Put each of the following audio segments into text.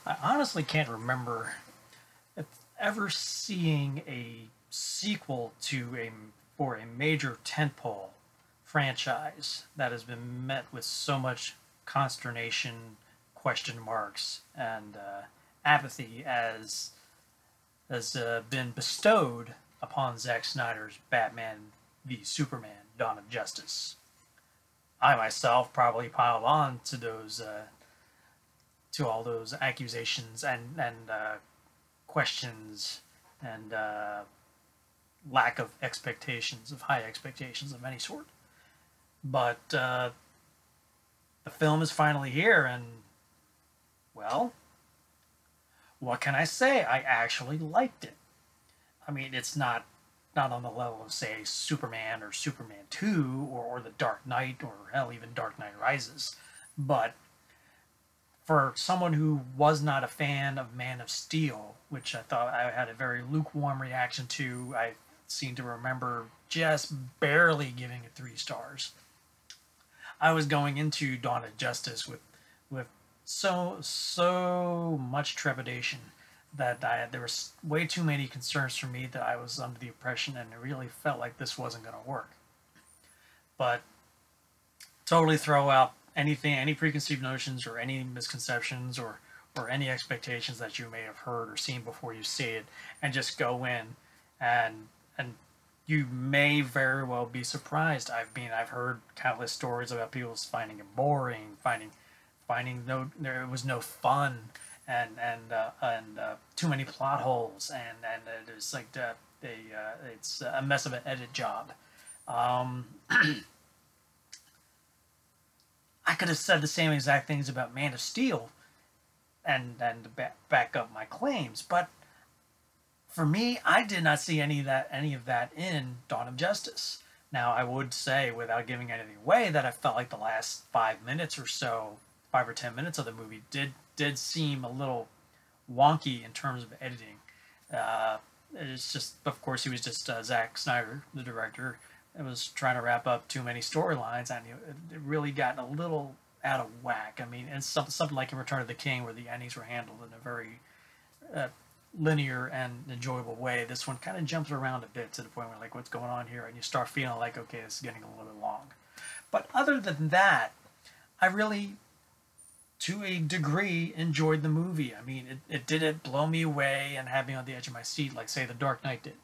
I honestly can't remember if ever seeing a sequel to a for a major tentpole franchise that has been met with so much consternation, question marks, and apathy as has been bestowed upon Zack Snyder's Batman v Superman: Dawn of Justice. I myself probably piled on to those to all those accusations and questions and lack of expectations, of high expectations of any sort. But the film is finally here, and well, what can I say? I actually liked it. I mean, it's not on the level of, say, Superman or Superman 2 or The Dark Knight or hell, even Dark Knight Rises. But for someone who was not a fan of Man of Steel, which I thought I had a very lukewarm reaction to, I seem to remember just barely giving it 3 stars. I was going into Dawn of Justice with so much trepidation that there was way too many concerns for me that I was under the impression and it really felt like this wasn't going to work. But totally throw out anything, any preconceived notions or any misconceptions or any expectations that you may have heard or seen before you see it, and just go in and you may very well be surprised. I've heard countless stories about people finding it boring, finding there was no fun, and too many plot holes, and it's like it's a mess of an edit job. I could have said the same exact things about Man of Steel, and back up my claims, but for me, I did not see any of that in Dawn of Justice. Now, I would say, without giving anything away, that I felt like the last 5 minutes or so, 5 or 10 minutes of the movie did seem a little wonky in terms of editing. It's just, of course, he was just Zack Snyder, the director. It was trying to wrap up too many storylines, and it really got a little out of whack. I mean, it's something like in Return of the King, where the endings were handled in a very linear and enjoyable way. This one kind of jumps around a bit to the point where, like, what's going on here? And you start feeling like, okay, this is getting a little bit long. But other than that, I really, to a degree, enjoyed the movie. I mean, it didn't blow me away and have me on the edge of my seat like, say, The Dark Knight did.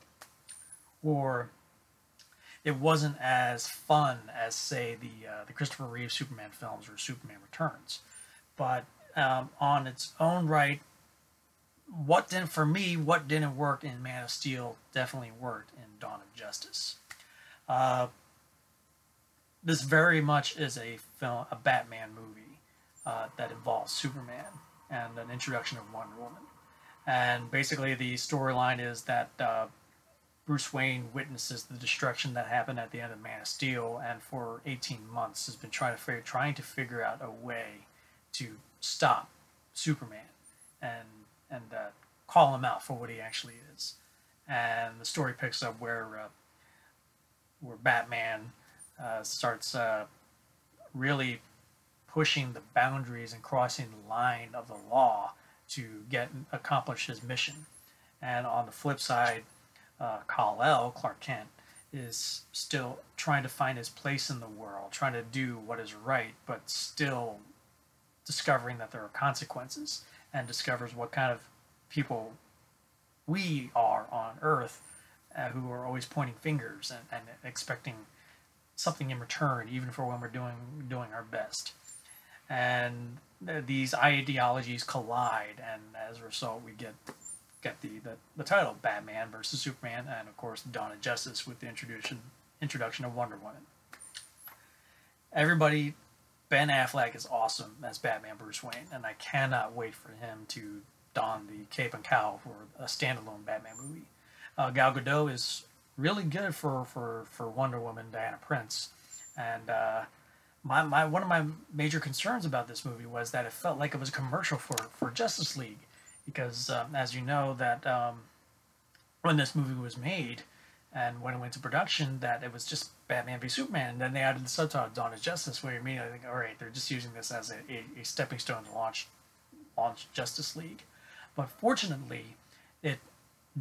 Or it wasn't as fun as, say, the Christopher Reeve Superman films or Superman Returns. But on its own right, what didn't work in Man of Steel definitely worked in Dawn of Justice. This very much is a Batman movie that involves Superman and an introduction of Wonder Woman. And basically the storyline is that Bruce Wayne witnesses the destruction that happened at the end of Man of Steel, and for 18 months has been trying to figure out a way to stop Superman and call him out for what he actually is. And the story picks up where Batman starts really pushing the boundaries and crossing the line of the law to accomplish his mission. And on the flip side, Kal-El, Clark Kent, is still trying to find his place in the world, trying to do what is right, but still discovering that there are consequences, and discovers what kind of people we are on Earth, who are always pointing fingers and expecting something in return, even for when we're doing our best. And these ideologies collide, and as a result, we get the title Batman versus Superman, and of course Dawn of Justice with the introduction of Wonder Woman. Everybody, Ben Affleck is awesome as Batman Bruce Wayne, and I cannot wait for him to don the cape and cowl for a standalone Batman movie. Gal Gadot is really good for Wonder Woman, Diana Prince, and one of my major concerns about this movie was that it felt like it was a commercial for Justice League, because as you know, that when this movie was made and when it went to production, that it was just Batman v Superman, and then they added the subtitle Dawn of Justice, where you immediately think, all right, they're just using this as a stepping stone to launch launch Justice League. But fortunately, it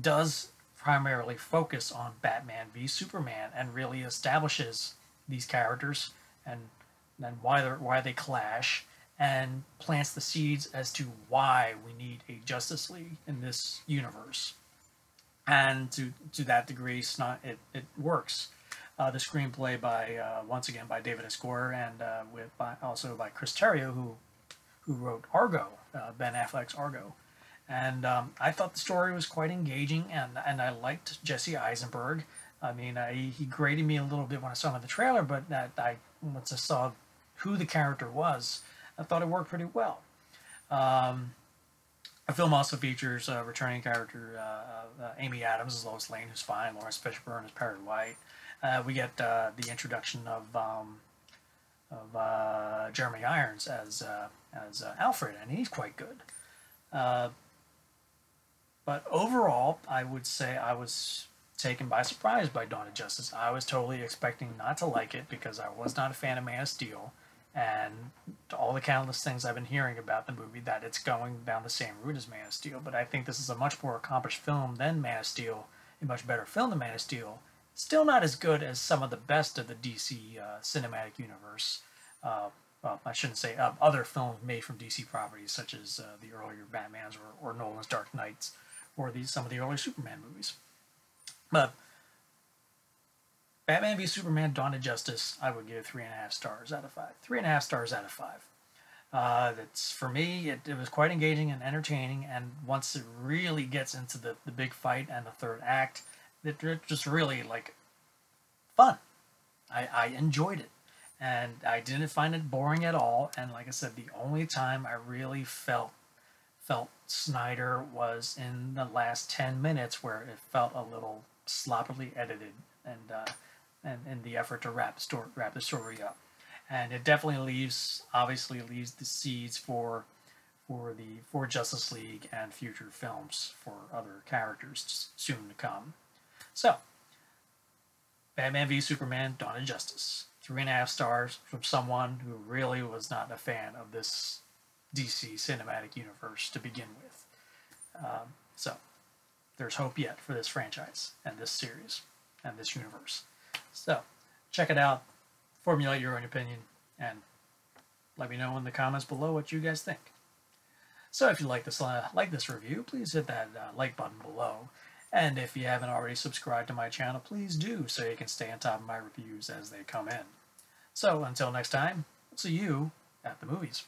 does primarily focus on Batman v Superman and really establishes these characters and why they clash, and plants the seeds as to why we need a Justice League in this universe. And to that degree, it works. The screenplay by once again by David S. Goyer and also by Chris Terrio, who wrote Argo, Ben Affleck's Argo. And I thought the story was quite engaging, and I liked Jesse Eisenberg. I mean, he grated me a little bit when I saw him in the trailer, but once I saw who the character was, I thought it worked pretty well. The film also features a returning character, Amy Adams as Lois Lane, who's fine. Lawrence Fishburne as Perry White. We get the introduction of Jeremy Irons as Alfred, and he's quite good. But overall, I would say I was taken by surprise by Dawn of Justice. I was totally expecting not to like it because I was not a fan of Man of Steel, and all the countless things I've been hearing about the movie, that it's going down the same route as Man of Steel. But I think this is a much more accomplished film than Man of Steel, a much better film than Man of Steel. Still not as good as some of the best of the DC cinematic universe. Well, I shouldn't say other films made from DC properties, such as the earlier Batmans or Nolan's Dark Knights, or some of the early Superman movies. But Batman v Superman: Dawn of Justice, I would give 3.5 stars out of 5. 3.5 stars out of 5. That's, for me, it was quite engaging and entertaining, and once it really gets into the big fight and the third act, it's just really, like, fun. I enjoyed it, and I didn't find it boring at all, and like I said, the only time I really felt Snyder was in the last 10 minutes, where it felt a little sloppily edited, and in the effort to wrap the story up. And it definitely obviously leaves the seeds for Justice League and future films for other characters soon to come. So, Batman v Superman: Dawn of Justice, 3.5 stars from someone who really was not a fan of this DC cinematic universe to begin with. So, there's hope yet for this franchise and this series and this universe. So, check it out, formulate your own opinion, and let me know in the comments below what you guys think. So if you like this review, please hit that like button below. And if you haven't already subscribed to my channel, please do, so you can stay on top of my reviews as they come in. So until next time, I'll see you at the movies.